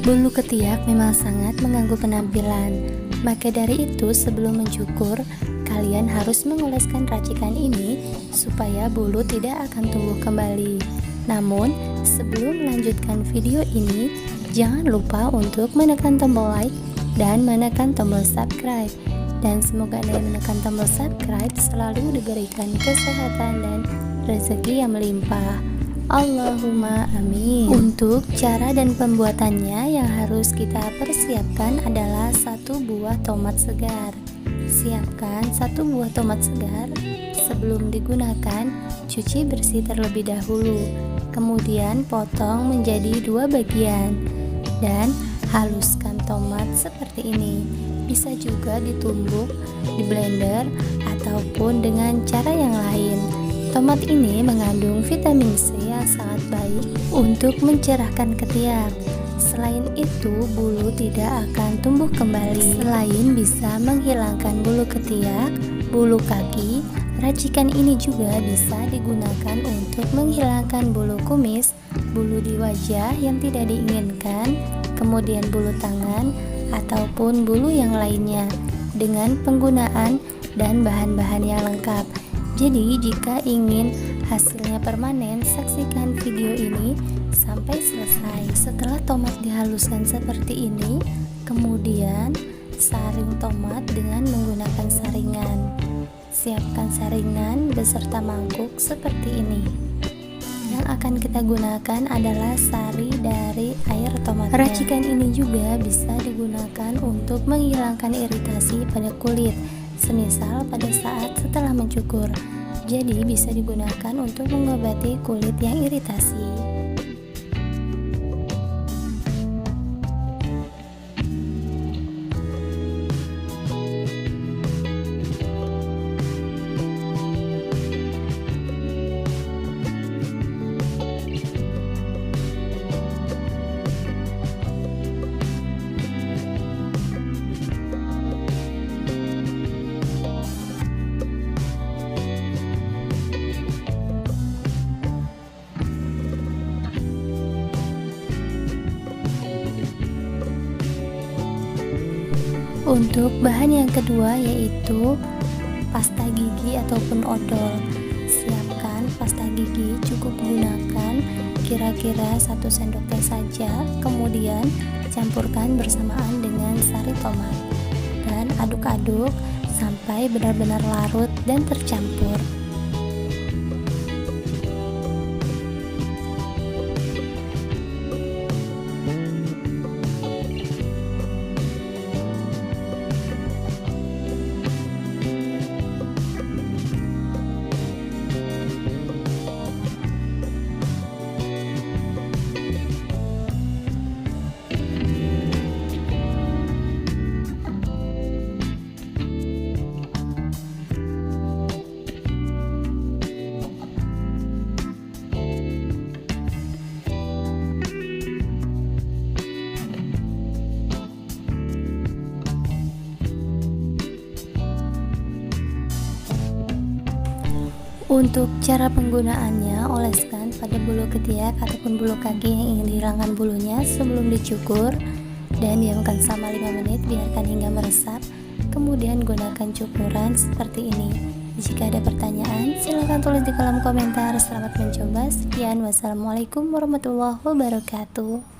Bulu ketiak memang sangat mengganggu penampilan. Maka dari itu, sebelum mencukur, kalian harus mengoleskan racikan ini supaya bulu tidak akan tumbuh kembali. Namun, sebelum melanjutkan video ini, jangan lupa untuk menekan tombol like dan menekan tombol subscribe. Dan semoga Anda yang menekan tombol subscribe selalu diberikan kesehatan dan rezeki yang melimpah. Allahumma amin. Untuk cara dan pembuatannya yang harus kita persiapkan adalah 1 buah tomat segar. Siapkan 1 buah tomat segar. Sebelum digunakan, cuci bersih terlebih dahulu. Kemudian potong menjadi 2 bagian dan haluskan tomat seperti ini. Bisa juga ditumbuk di blender ataupun dengan cara yang lain. Tomat ini mengandung vitamin C yang sangat baik untuk mencerahkan ketiak. Selain itu, bulu tidak akan tumbuh kembali. Selain bisa menghilangkan bulu ketiak, bulu kaki, racikan ini juga bisa digunakan untuk menghilangkan bulu kumis, bulu di wajah yang tidak diinginkan, kemudian bulu tangan, ataupun bulu yang lainnya dengan penggunaan dan bahan-bahan yang lengkap. Jadi jika ingin hasilnya permanen, saksikan video ini sampai selesai. Setelah tomat dihaluskan seperti ini, kemudian saring tomat dengan menggunakan saringan. Siapkan saringan beserta mangkuk seperti ini. Yang akan kita gunakan adalah sari dari air tomatnya. Racikan ini juga bisa digunakan untuk menghilangkan iritasi pada kulit, semisal pada saat setelah mencukur. Jadi bisa digunakan untuk mengobati kulit yang iritasi. Untuk bahan yang kedua yaitu pasta gigi ataupun odol. Siapkan pasta gigi, cukup gunakan kira-kira 1 sendok teh saja. Kemudian campurkan bersamaan dengan sari tomat dan aduk-aduk sampai benar-benar larut dan tercampur. Untuk cara penggunaannya, oleskan pada bulu ketiak ataupun bulu kaki yang ingin dihilangkan bulunya sebelum dicukur dan diamkan selama 5 menit, biarkan hingga meresap. Kemudian gunakan cukuran seperti ini. Jika ada pertanyaan, silahkan tulis di kolom komentar. Selamat mencoba. Sekian, wassalamualaikum warahmatullahi wabarakatuh.